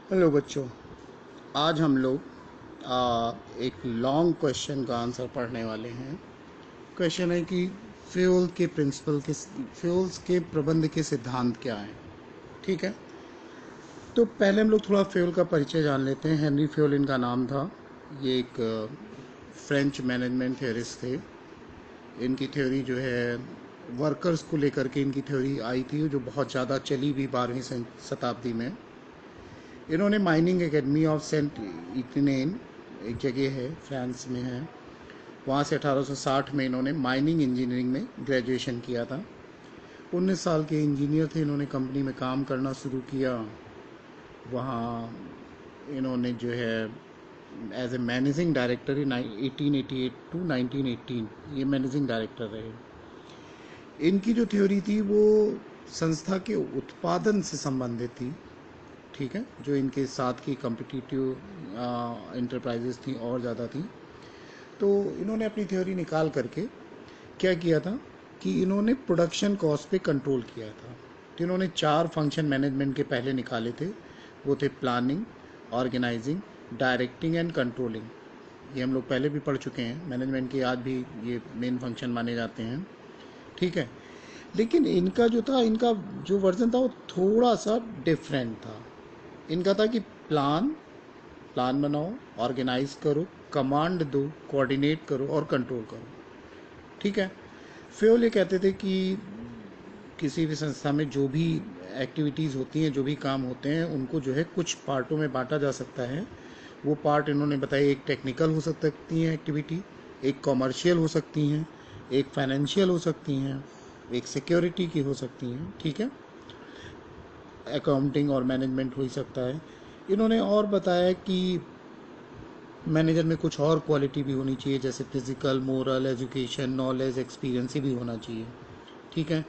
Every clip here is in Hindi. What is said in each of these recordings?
हेलो बच्चों। आज हम लोग एक लॉन्ग क्वेश्चन का आंसर पढ़ने वाले हैं। क्वेश्चन है कि फ्यूल्स के प्रबंध के सिद्धांत क्या हैं। ठीक है, तो पहले हम लोग थोड़ा फ्यूल का परिचय जान लेते हैं। हेनरी फ्यूल इनका नाम था। ये एक फ्रेंच मैनेजमेंट थ्योरिस्ट थे। इनकी थ्योरी जो है वर्कर्स को लेकर के इनकी थ्योरी आई थी, जो बहुत ज़्यादा चली भी 12वीं शताब्दी में। इन्होंने माइनिंग एकेडमी ऑफ सेंट इटिनेन, एक जगह है फ्रांस में है, वहाँ से 1860 में इन्होंने माइनिंग इंजीनियरिंग में ग्रेजुएशन किया था। 19 साल के इंजीनियर थे। इन्होंने कंपनी में काम करना शुरू किया। वहाँ इन्होंने जो है as a managing director 1888 to 1918 ये मैनेजिंग डायरेक्टर रहे। इनकी जो थ्योरी थी वो संस्था के उत्पादन से संबंधित थी। ठीक है, जो इनके साथ की कम्पिटिटिव इंटरप्राइजेस थी और ज़्यादा थी। तो इन्होंने अपनी थ्योरी निकाल करके क्या किया था कि इन्होंने प्रोडक्शन कॉस्ट पे कंट्रोल किया था। तो इन्होंने 4 फंक्शन मैनेजमेंट के पहले निकाले थे। वो थे planning, organising, directing and controlling. ये हम लोग पहले भी पढ़ चुके हैं। मैनेजमेंट के आज भी ये मेन फंक्शन माने जाते हैं। ठीक है, लेकिन इनका जो था, इनका जो वर्जन था वो थोड़ा सा डिफरेंट था। इनका था कि प्लान बनाओ, ऑर्गेनाइज करो, कमांड दो, कोऑर्डिनेट करो और कंट्रोल करो। ठीक है, फ्योल ये कहते थे कि किसी भी संस्था में जो भी एक्टिविटीज़ होती हैं, जो भी काम होते हैं, उनको जो है कुछ पार्टों में बांटा जा सकता है। वो पार्ट इन्होंने बताया, एक टेक्निकल हो सकती हैं एक्टिविटी, एक कॉमर्शियल हो सकती हैं, एक फाइनेंशियल हो सकती हैं, एक सिक्योरिटी की हो सकती हैं। ठीक है, अकाउंटिंग और मैनेजमेंट हो ही सकता है। इन्होंने और बताया कि मैनेजर में कुछ और क्वालिटी भी होनी चाहिए, जैसे physical, moral, education, knowledge, experience भी होना चाहिए। ठीक है,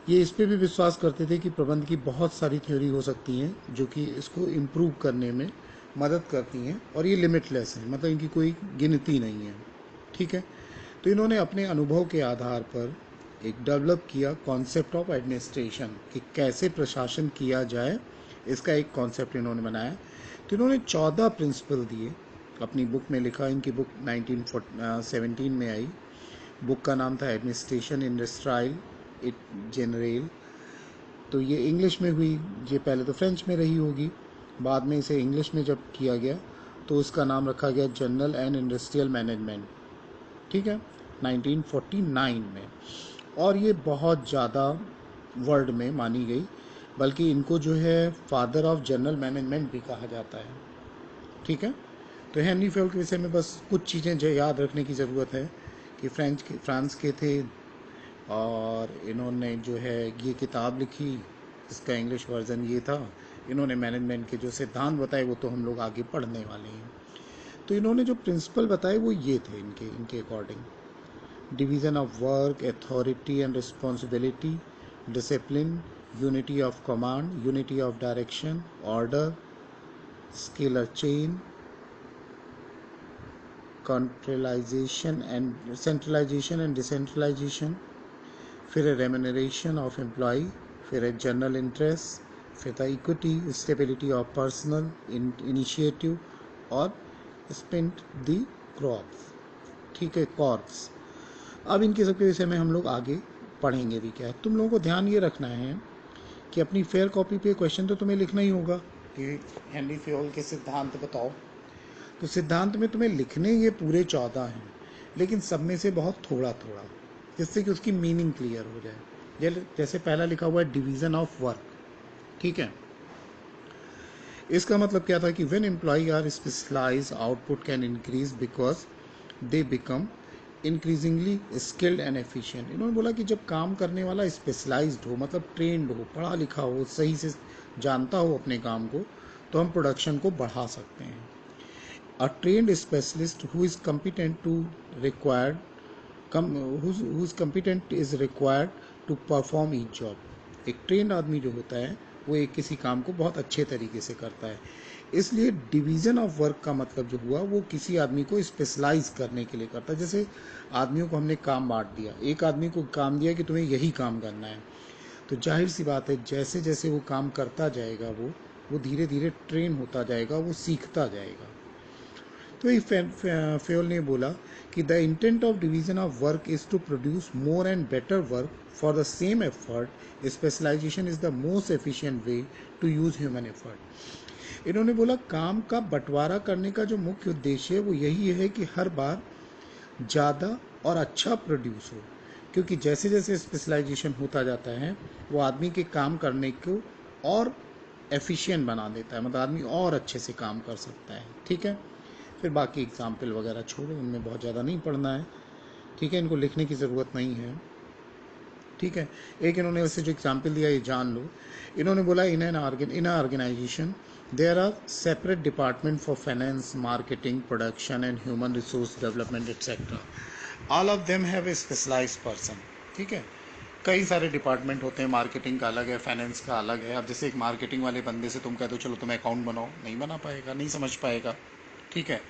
ये इस पे भी विश्वास करते थे कि प्रबंध की बहुत सारी थ्योरी हो सकती हैं जो कि इसको इम्प्रूव करने में मदद करती हैं, और ये लिमिटलेस है, मतलब इनकी कोई गिनती नहीं है। ठीक है, तो इन्होंने अपने अनुभव के आधार पर एक डेवलप किया कॉन्सेप्ट ऑफ एडमिनिस्ट्रेशन, कि कैसे प्रशासन किया जाए, इसका एक कॉन्सेप्ट इन्होंने बनाया। तो इन्होंने 14 प्रिंसिपल दिए, अपनी बुक में लिखा। इनकी बुक 1917 में आई। बुक का नाम था administration in style it general. तो ये इंग्लिश में हुई। ये पहले तो फ्रेंच में रही होगी, बाद में इसे इंग्लिश में जब किया गया तो उसका नाम रखा गया जनरल एंड इंडस्ट्रियल मैनेजमेंट। ठीक है, 1949 में। और ये बहुत ज़्यादा वर्ल्ड में मानी गई, बल्कि इनको जो है फादर ऑफ जनरल मैनेजमेंट भी कहा जाता है। ठीक है, तो हेनरी फ्योल के विषय में बस कुछ चीज़ें जो याद रखने की ज़रूरत है कि फ्रांस के थे, और इन्होंने जो है ये किताब लिखी, इसका इंग्लिश वर्जन ये था। इन्होंने मैनेजमेंट के जो सिद्धांत बताए वो तो हम लोग आगे पढ़ने वाले हैं। तो इन्होंने जो प्रिंसिपल बताए वो ये थे इनके इनके according: division of work, authority and responsibility, discipline, unity of command, unity of direction, order, scalar chain, centralisation and decentralisation, फिर है रेम्यूनरेशन ऑफ एम्प्लॉय, फिर है जनरल इंटरेस्ट, फिर था equity, stability of personal initiative, और स्पेंट दी क्रॉप्स। ठीक है, कॉर्प्स। अब इनके सबके विषय में हम लोग आगे पढ़ेंगे भी। क्या है, तुम लोगों को ध्यान ये रखना है कि अपनी फेयर कॉपी पे क्वेश्चन तो तुम्हें लिखना ही होगा कि हेनरी फ्योल के सिद्धांत बताओ। तो सिद्धांत में तुम्हें लिखने ये पूरे 14 हैं, लेकिन सब में से बहुत थोड़ा थोड़ा, जिससे कि उसकी मीनिंग क्लियर हो जाए। जैसे पहला लिखा हुआ है डिवीज़न ऑफ वर्क। ठीक है, इसका मतलब क्या था कि when employee are specialise, output can increase because they become increasingly skilled and efficient. इन्होंने बोला कि जब काम करने वाला स्पेशलाइज्ड हो, मतलब ट्रेंड हो, पढ़ा लिखा हो, सही से जानता हो अपने काम को, तो हम प्रोडक्शन को बढ़ा सकते हैं। A trained specialist who is competent to required who's competent is required to perform each job। एक ट्रेंड आदमी जो होता है वो एक किसी काम को बहुत अच्छे तरीके से करता है। इसलिए डिवीज़न ऑफ वर्क का मतलब जो हुआ वो किसी आदमी को स्पेशलाइज करने के लिए करता है। जैसे आदमियों को हमने काम बांट दिया, एक आदमी को काम दिया कि तुम्हें यही काम करना है, तो जाहिर सी बात है जैसे जैसे वो काम करता जाएगा वो वो धीरे धीरे ट्रेन होता जाएगा, वो सीखता जाएगा। तो ये फेयोल ने बोला कि the intent of division of work is to produce more and better work for the same effort. Specialisation is the most efficient way to use human effort. इन्होंने बोला काम का बंटवारा करने का जो मुख्य उद्देश्य है वो यही है कि हर बार ज़्यादा और अच्छा प्रोड्यूस हो, क्योंकि जैसे जैसे स्पेशलाइजेशन होता जाता है वो आदमी के काम करने को और एफिशिएंट बना देता है, मतलब आदमी और अच्छे से काम कर सकता है। ठीक है, फिर बाकी एग्जाम्पल वगैरह छोड़ो, उनमें बहुत ज़्यादा नहीं पढ़ना है। ठीक है, इनको लिखने की ज़रूरत नहीं है। ठीक है, एक इन्होंने वैसे जो एग्जाम्पल दिया ये जान लो। इन्होंने बोला in an organisation there are separate department for finance, marketing, production and human resource development etcetera. All of them have a specialised person. ठीक है, कई सारे डिपार्टमेंट होते हैं, मार्केटिंग का अलग है, फाइनेंस का अलग है। अब जैसे एक मार्केटिंग वाले बंदे से तुम कह दो चलो तुम अकाउंट बनाओ, नहीं बना पाएगा, नहीं समझ पाएगा। ठीक है,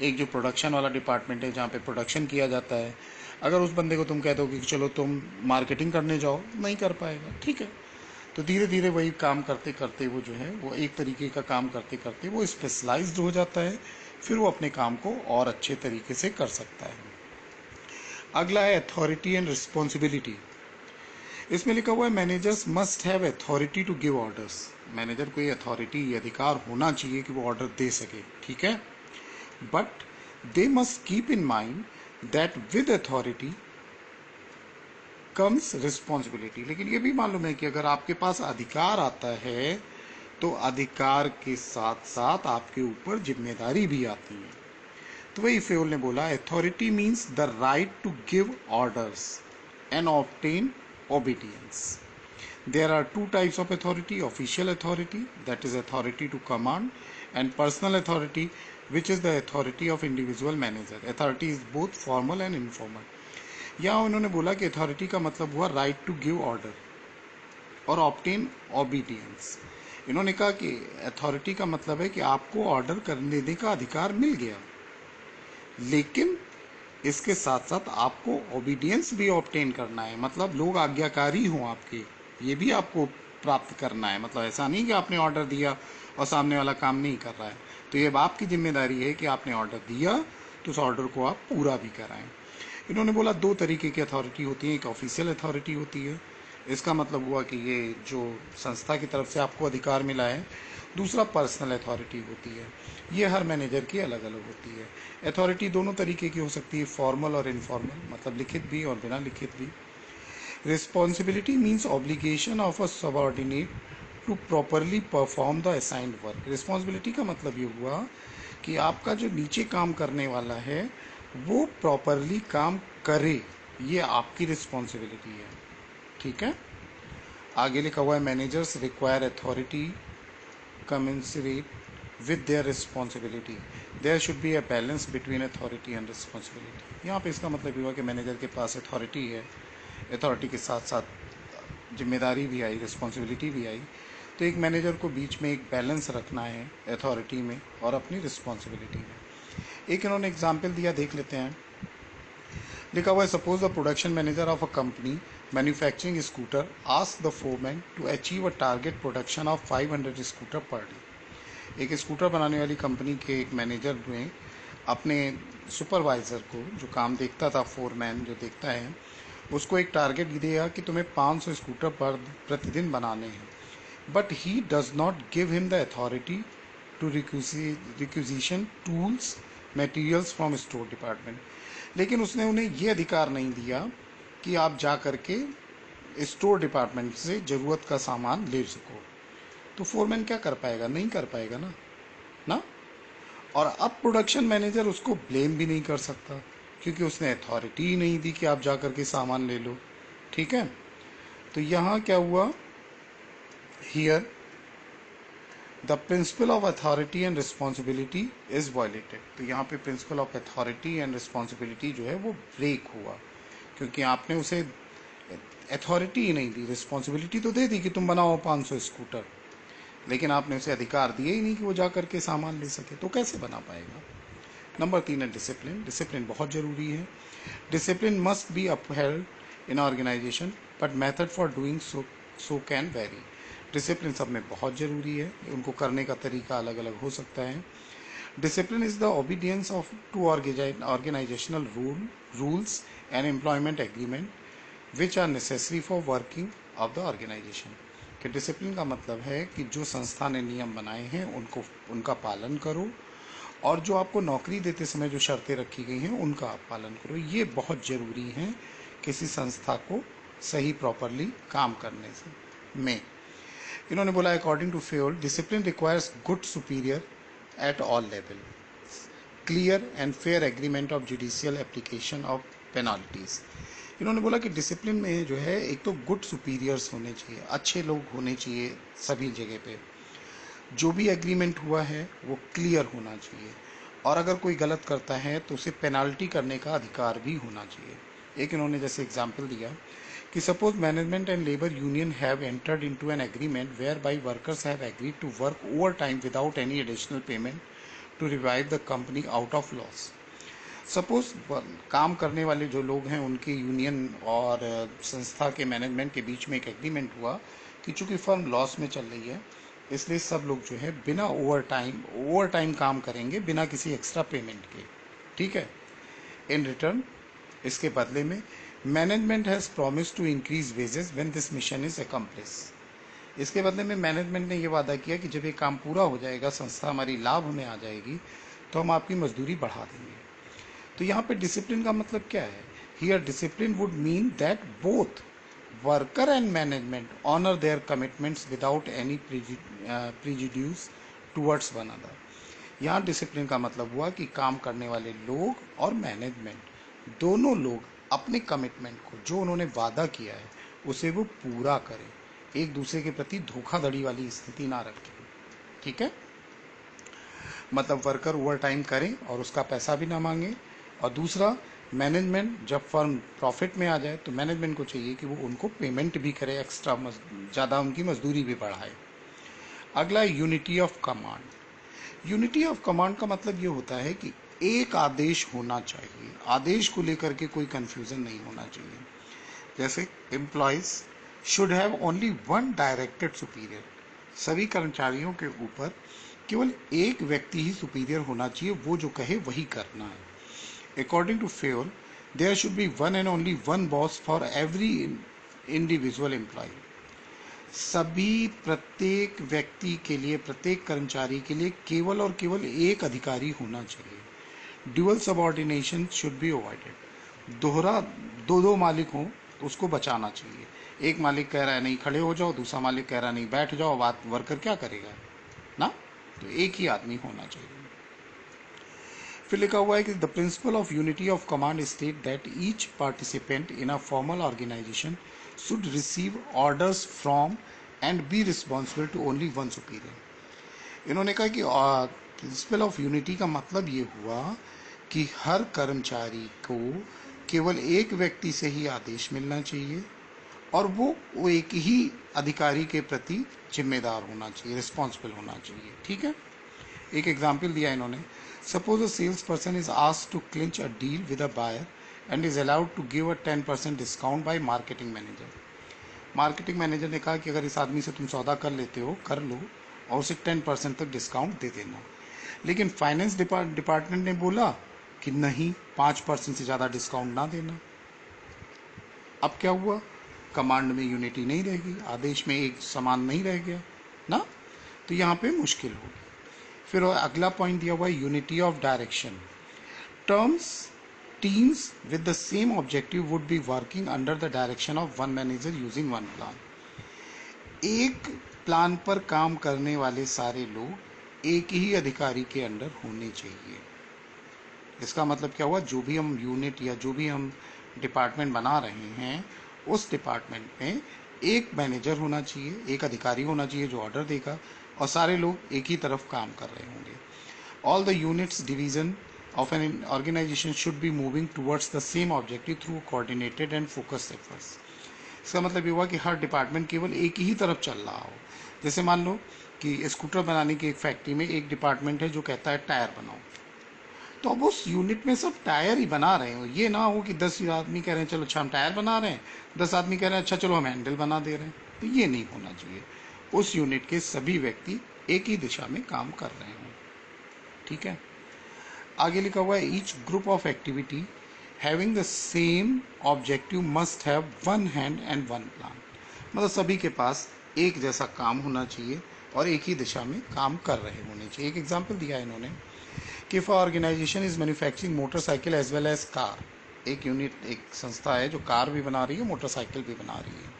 एक जो प्रोडक्शन वाला डिपार्टमेंट है जहाँ पे प्रोडक्शन किया जाता है, अगर उस बंदे को तुम कह दो कि चलो तुम मार्केटिंग करने जाओ, नहीं कर पाएगा। ठीक है, तो धीरे धीरे वही काम करते करते वो जो है वो एक तरीके का काम करते करते वो स्पेशलाइज्ड हो जाता है, फिर वो अपने काम को और अच्छे तरीके से कर सकता है। अगला है अथॉरिटी एंड रिस्पॉन्सिबिलिटी। इसमें लिखा हुआ है managers must have authority to give orders. Manager को ये अथॉरिटी, ये अधिकार होना चाहिए कि वो ऑर्डर दे सके। ठीक है, but they must keep in mind that with authority comes responsibility. लेकिन ये भी मालूम है कि अगर आपके पास अधिकार आता है तो अधिकार के साथ साथ आपके ऊपर जिम्मेदारी भी आती है। तो वही फेयोल ने बोला authority means the right to give orders and obtain obedience. There are two types of authority: official authority, that is authority to command, and personal authority, which is the authority of individual manager. Authority is both formal and informal. यहाँ उन्होंने बोला कि authority का मतलब हुआ right to give order और obtain obedience. इन्होंने कहा कि authority का मतलब है कि आपको ऑर्डर करने देने का अधिकार मिल गया, लेकिन इसके साथ साथ आपको ओबीडियंस भी ऑब्टेन करना है, मतलब लोग आज्ञाकारी हों आपके, ये भी आपको प्राप्त करना है। मतलब ऐसा नहीं कि आपने ऑर्डर दिया और सामने वाला काम नहीं कर रहा है, तो ये आपकी जिम्मेदारी है कि आपने ऑर्डर दिया तो उस ऑर्डर को आप पूरा भी कराएं। इन्होंने बोला दो तरीके की अथॉरिटी होती है, एक ऑफिशियल अथॉरिटी होती है, इसका मतलब हुआ कि ये जो संस्था की तरफ से आपको अधिकार मिला है। दूसरा पर्सनल अथॉरिटी होती है, ये हर मैनेजर की अलग अलग होती है। अथॉरिटी दोनों तरीके की हो सकती है, फॉर्मल और इनफॉर्मल, मतलब लिखित भी और बिना लिखित भी। Responsibility means obligation of a subordinate to properly perform the assigned work. Responsibility का मतलब ये हुआ कि आपका जो नीचे काम करने वाला है वो प्रॉपरली काम करे, ये आपकी रिस्पॉन्सिबिलिटी है। ठीक है, आगे लिखा हुआ है managers require authority commensurate with their responsibility. There should be a balance between authority and responsibility. यहाँ पे इसका मतलब हुआ कि मैनेजर के पास अथॉरिटी है, अथॉरिटी के साथ साथ जिम्मेदारी भी आई, रिस्पॉन्सिबिलिटी भी आई, तो एक मैनेजर को बीच में एक बैलेंस रखना है अथॉरिटी में और अपनी रिस्पॉन्सिबिलिटी में। एक इन्होंने एग्जाम्पल दिया, देख लेते हैं। लिखा हुआ है suppose the production manager of a company manufacturing scooter ask the foreman to achieve a target production of 500 scooter per day. एक स्कूटर बनाने वाली कंपनी के एक मैनेजर ने अपने सुपरवाइज़र को, जो काम देखता था, फोरमैन जो देखता है, उसको एक टारगेट दिया कि तुम्हें 500 स्कूटर पर प्रतिदिन बनाने हैं, but he does not give him the authority to requisition tools materials from store department. लेकिन उसने उन्हें ये अधिकार नहीं दिया कि आप जा करके स्टोर डिपार्टमेंट से ज़रूरत का सामान ले सको। तो फोरमैन क्या कर पाएगा? नहीं कर पाएगा ना। और अब प्रोडक्शन मैनेजर उसको ब्लेम भी नहीं कर सकता क्योंकि उसने अथॉरिटी ही नहीं दी कि आप जा करके सामान ले लो। ठीक है, तो यहाँ क्या हुआ, here the principle of authority and responsibility is violated. तो यहाँ पे principle of authority and responsibility जो है वो ब्रेक हुआ, क्योंकि आपने उसे अथॉरिटी ही नहीं दी, रिस्पॉन्सिबिलिटी तो दे दी कि तुम बनाओ 500 स्कूटर, लेकिन आपने उसे अधिकार दिए ही नहीं कि वो जा करके सामान ले सके, तो कैसे बना पाएगा। नंबर 3 है डिसिप्लिन। डिसिप्लिन बहुत ज़रूरी है। Discipline must be upheld in organisation but method for doing so can vary. Discipline सब में बहुत ज़रूरी है, उनको करने का तरीका अलग अलग हो सकता है। Discipline is the obedience of to organisational rules and employment agreement which are necessary for working of the organisation. कि डिसिप्लिन का मतलब है कि जो संस्था ने नियम बनाए हैं उनका पालन करो, और जो आपको नौकरी देते समय जो शर्तें रखी गई हैं उनका आप पालन करो। ये बहुत ज़रूरी है किसी संस्था को सही प्रॉपरली काम करने से में। इन्होंने बोला according to Fayol discipline requires good superior at all level, clear and fair agreement of judicial application of penalties. इन्होंने बोला कि डिसिप्लिन में जो है एक तो गुड सुपीरियर्स होने चाहिए, अच्छे लोग होने चाहिए सभी जगह पे, जो भी एग्रीमेंट हुआ है वो क्लियर होना चाहिए, और अगर कोई गलत करता है तो उसे पेनाल्टी करने का अधिकार भी होना चाहिए। एक इन्होंने जैसे एग्जांपल दिया कि suppose management and labour union have entered into an agreement whereby workers have agreed to work over time without any additional payment to revive the company out of loss. Suppose काम करने वाले जो लोग हैं उनके यूनियन और संस्था के मैनेजमेंट के बीच में एक एग्रीमेंट हुआ कि चूंकि फर्म लॉस में चल रही है, इसलिए सब लोग जो है बिना ओवर टाइम काम करेंगे बिना किसी एक्स्ट्रा पेमेंट के, ठीक है। इन रिटर्न, इसके बदले में management has promise to increase wages when this mission is accomplish. इसके बदले में मैनेजमेंट ने ये वादा किया कि जब ये काम पूरा हो जाएगा, संस्था हमारी लाभ में आ जाएगी, तो हम आपकी मजदूरी बढ़ा देंगे। तो यहाँ पे डिसिप्लिन का मतलब क्या है? Here discipline would mean that both worker and management honour their commitments without any prejudice towards one other. यहाँ डिसिप्लिन का मतलब हुआ कि काम करने वाले लोग और मैनेजमेंट दोनों लोग अपने कमिटमेंट को, जो उन्होंने वादा किया है, उसे वो पूरा करें, एक दूसरे के प्रति धोखाधड़ी वाली स्थिति ना रखें, ठीक है। मतलब वर्कर ओवर टाइम करें और उसका पैसा भी ना मांगे, और दूसरा मैनेजमेंट जब फर्म प्रॉफिट में आ जाए तो मैनेजमेंट को चाहिए कि वो उनको पेमेंट भी करे, एक्स्ट्रा ज़्यादा उनकी मजदूरी भी बढ़ाए। अगला unity of command. Unity of command का मतलब ये होता है कि एक आदेश होना चाहिए, आदेश को लेकर के कोई कंफ्यूजन नहीं होना चाहिए। जैसे employees should have only one directed superior, सभी कर्मचारियों के ऊपर केवल एक व्यक्ति ही सुपीरियर होना चाहिए, वो जो कहे वही करना है। According to Fayol, there should be one and only one boss for every individual employee. सभी प्रत्येक व्यक्ति के लिए, प्रत्येक कर्मचारी के लिए केवल और केवल एक अधिकारी होना चाहिए। Dual subordination should be avoided. दो मालिक हों तो उसको बचाना चाहिए। एक मालिक कह रहा है नहीं खड़े हो जाओ, दूसरा मालिक कह रहा है नहीं बैठ जाओ, बात वर्कर क्या करेगा ना। तो एक ही आदमी होना चाहिए। फिर लिखा हुआ है कि the principle of unity of command state that each participant in a formal organisation should receive orders from and be responsible to only one superior. इन्होंने कहा कि प्रिंसिपल ऑफ यूनिटी का मतलब ये हुआ कि हर कर्मचारी को केवल एक व्यक्ति से ही आदेश मिलना चाहिए, और वो एक ही अधिकारी के प्रति जिम्मेदार होना चाहिए, रिस्पॉन्सिबल होना चाहिए, ठीक है। एक एग्जाम्पल दिया इन्होंने, suppose a sales person is asked to clinch a deal with a buyer and is allowed to give a 10% discount by marketing manager. Marketing manager ने कहा कि अगर इस आदमी से तुम सौदा कर लेते हो कर लो, और उसे 10% तक डिस्काउंट दे देना। लेकिन फाइनेंस डिपार्टमेंट ने बोला कि नहीं, 5% से ज़्यादा डिस्काउंट ना देना। अब क्या हुआ? कमांड में यूनिटी नहीं रहेगी, आदेश में एक समान नहीं रह गया ना, तो यहाँ पे मुश्किल होगी। फिर अगला पॉइंट दिया हुआ है unity of direction. Teams with the same objective would be working under the direction of one manager using one plan. एक प्लान पर काम करने वाले सारे लोग एक ही अधिकारी के अंडर होने चाहिए। इसका मतलब क्या हुआ? जो भी हम यूनिट या जो भी हम डिपार्टमेंट बना रहे हैं, उस डिपार्टमेंट में एक मैनेजर होना चाहिए, एक अधिकारी होना चाहिए जो ऑर्डर देगा, और सारे लोग एक ही तरफ काम कर रहे होंगे। All the units division of an organisation should be moving towards the same objective through coordinated and focused efforts. इसका मतलब ये हुआ कि हर डिपार्टमेंट केवल एक ही तरफ चल रहा हो। जैसे मान लो कि स्कूटर बनाने की एक फैक्ट्री में एक डिपार्टमेंट है जो कहता है टायर बनाओ, तो अब उस यूनिट में सब टायर ही बना रहे हो। ये ना हो कि 10 आदमी कह रहे हैं चलो अच्छा हम टायर बना रहे हैं, 10 आदमी कह रहे हैं अच्छा चलो हम हैंडल बना दे रहे हैं, तो ये नहीं होना चाहिए। उस यूनिट के सभी व्यक्ति एक ही दिशा में काम कर रहे हों। ठीक है, आगे लिखा हुआ है each group of activity having the same objective must have one hand and one plan. मतलब सभी के पास एक जैसा काम होना चाहिए और एक ही दिशा में काम कर रहे होने चाहिए। एक एग्जाम्पल दिया है इन्होंने कि if organisation is manufacturing motorcycle as well as car, एक यूनिट, एक संस्था है जो कार भी बना रही है, मोटरसाइकिल भी बना रही है,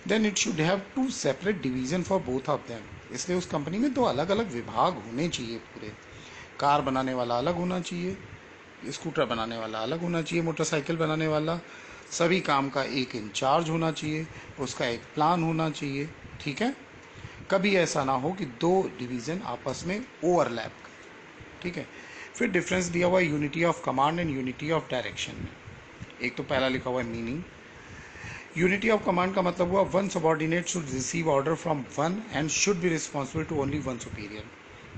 then it should have to separate division for both of them. इसलिए उस कंपनी में दो अलग अलग विभाग होने चाहिए पूरे। कार बनाने वाला अलग होना चाहिए, स्कूटर बनाने वाला अलग होना चाहिए, मोटरसाइकिल बनाने वाला, सभी काम का एक इंचार्ज होना चाहिए, उसका एक प्लान होना चाहिए। ठीक है, कभी ऐसा ना हो कि दो डिवीज़न आपस में ओवरलैप करें। ठीक है, फिर डिफरेंस दिया हुआ है unity of command and unity of direction में। एक तो पहला लिखा हुआ है मीनिंग। यूनिटी ऑफ कमांड का मतलब हुआ one subordinate should receive order from one and should be responsible to only one superior,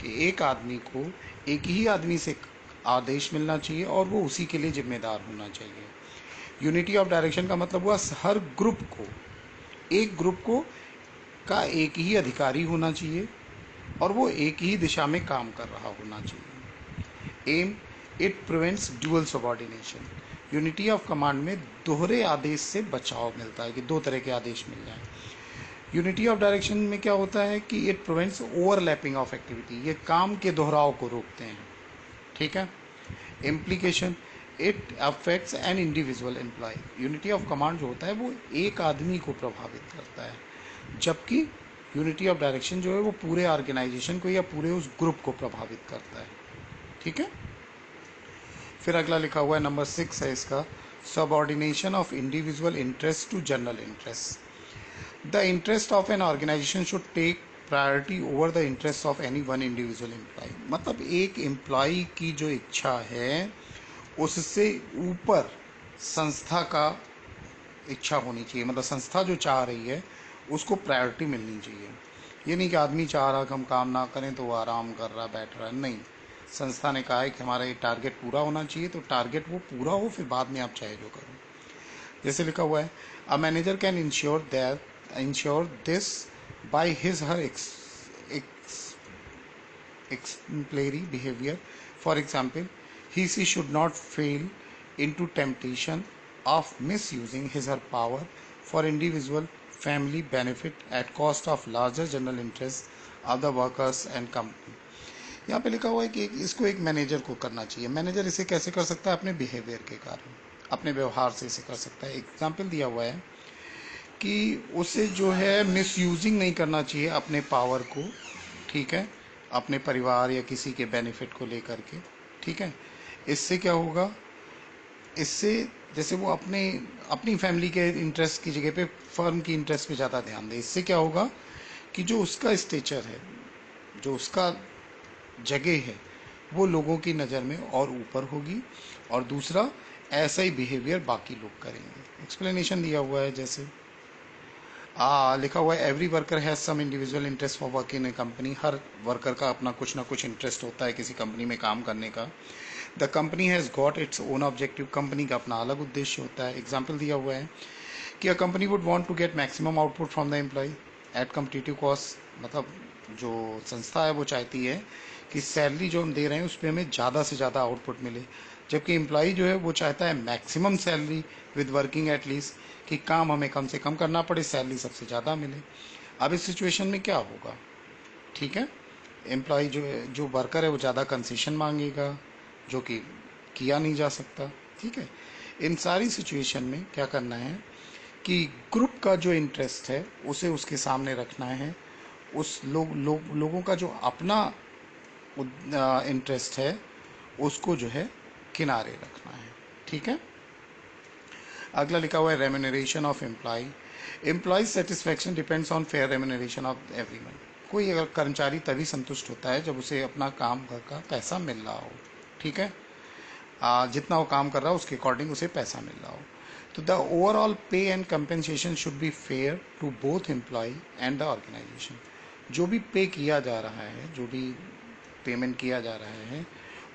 कि एक आदमी को एक ही आदमी से आदेश मिलना चाहिए और वो उसी के लिए जिम्मेदार होना चाहिए। यूनिटी ऑफ डायरेक्शन का मतलब हुआ हर ग्रुप को, एक ग्रुप को का एक ही अधिकारी होना चाहिए और वो एक ही दिशा में काम कर रहा होना चाहिए। Um, it prevents dual subordination. Unity of command में दोहरे आदेश से बचाव मिलता है कि दो तरह के आदेश मिल जाए। यूनिटी ऑफ डायरेक्शन में क्या होता है कि it prevents overlapping of activity, ये काम के दोहराव को रोकते हैं। ठीक है, implication, it affects an individual employee. Unity of command जो होता है वो एक आदमी को प्रभावित करता है, जबकि यूनिटी ऑफ डायरेक्शन जो है वो पूरे ऑर्गेनाइजेशन को या पूरे उस ग्रुप को प्रभावित करता है। ठीक है, फिर अगला लिखा हुआ है नंबर 6 है इसका, subordination of individual interest to general interest. The interest of an organisation should take priority over the interest of any one individual employee. मतलब एक एम्प्लॉय की जो इच्छा है उससे ऊपर संस्था का इच्छा होनी चाहिए। मतलब संस्था जो चाह रही है उसको प्रायोरिटी मिलनी चाहिए। ये नहीं कि आदमी चाह रहा कि हम काम ना करें तो वो आराम कर रहा, बैठ रहा है, नहीं। संस्था ने कहा है कि हमारा ये टारगेट पूरा होना चाहिए, तो टारगेट वो पूरा हो, फिर बाद में आप चाहे जो करो। जैसे लिखा हुआ है, a manager can ensure this by his her exemplary behavior. For example, she should not fail into temptation of misusing his her power for individual family benefit at cost of larger general interest of the workers and company. यहाँ पे लिखा हुआ है कि इसको एक मैनेजर को करना चाहिए। मैनेजर इसे कैसे कर सकता है? अपने बिहेवियर के कारण, अपने व्यवहार से इसे कर सकता है। एग्जाम्पल दिया हुआ है कि उसे जो है मिसयूजिंग नहीं करना चाहिए अपने पावर को। ठीक है, अपने परिवार या किसी के बेनिफिट को लेकर के। ठीक है, इससे क्या होगा, इससे जैसे वो अपनी फैमिली के इंटरेस्ट की जगह पे फर्म की इंटरेस्ट पे ज़्यादा ध्यान दे। इससे क्या होगा कि जो उसका स्टेचर है, जो उसका जगह है, वो लोगों की नज़र में और ऊपर होगी। और दूसरा, ऐसा ही बिहेवियर बाकी लोग करेंगे। एक्सप्लेनेशन दिया हुआ है, जैसे लिखा हुआ है every worker has some individual interest for work in a company. हर वर्कर का अपना कुछ ना कुछ इंटरेस्ट होता है किसी कंपनी में काम करने का। The company has got its own objective. Company का अपना अलग उद्देश्य होता है। एग्जाम्पल दिया हुआ है कि a company would want to get maximum output from the employee at competitive cost. मतलब जो संस्था है वो चाहती है कि सैलरी जो हम दे रहे हैं उस पर हमें ज़्यादा से ज़्यादा आउटपुट मिले, जबकि एम्प्लॉय जो है वो चाहता है maximum salary with working at least, कि काम हमें कम से कम करना पड़े, सैलरी सबसे ज़्यादा मिले। अब इस सिचुएशन में क्या होगा? ठीक है, एम्प्लॉय जो वर्कर है वो ज़्यादा कंसेशन मांगेगा, जो कि किया नहीं जा सकता। ठीक है, इन सारी सिचुएशन में क्या करना है कि ग्रुप का जो इंटरेस्ट है उसे उसके सामने रखना है। उस लोगों का जो अपना इंटरेस्ट है उसको जो है किनारे रखना है। ठीक है, अगला लिखा हुआ है remuneration of employee. Employee satisfaction depends on fair remuneration of everyone. कोई अगर कर्मचारी तभी संतुष्ट होता है जब उसे अपना काम का पैसा मिल रहा हो। ठीक है, जितना वो काम कर रहा है उसके अकॉर्डिंग उसे पैसा मिल रहा हो। तो the overall pay and compensation should be fair to both employee and the organisation. जो भी पे किया जा रहा है, जो भी पेमेंट किया जा रहा है,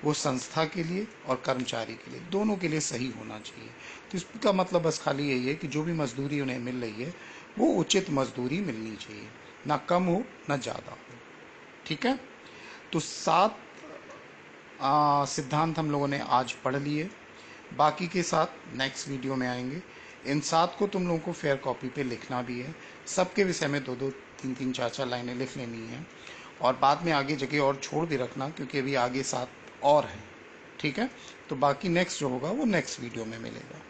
वो संस्था के लिए और कर्मचारी के लिए, दोनों के लिए सही होना चाहिए। तो इसका मतलब बस खाली यही है कि जो भी मजदूरी उन्हें मिल रही है वो उचित मजदूरी मिलनी चाहिए। ना कम हो ना ज़्यादा हो। ठीक है, तो 7 सिद्धांत हम लोगों ने आज पढ़ लिए। बाकी के 7 नेक्स्ट वीडियो में आएंगे। इन 7 को तुम लोगों को फेयर कॉपी पे लिखना भी है। सबके विषय में 2-2, 3-3, 4-4 लाइनें लिख लेनी है, और बाद में आगे जगह और छोड़ भी रखना, क्योंकि अभी आगे 7 और हैं। ठीक है, तो बाकी नेक्स्ट जो होगा वो नेक्स्ट वीडियो में मिलेगा।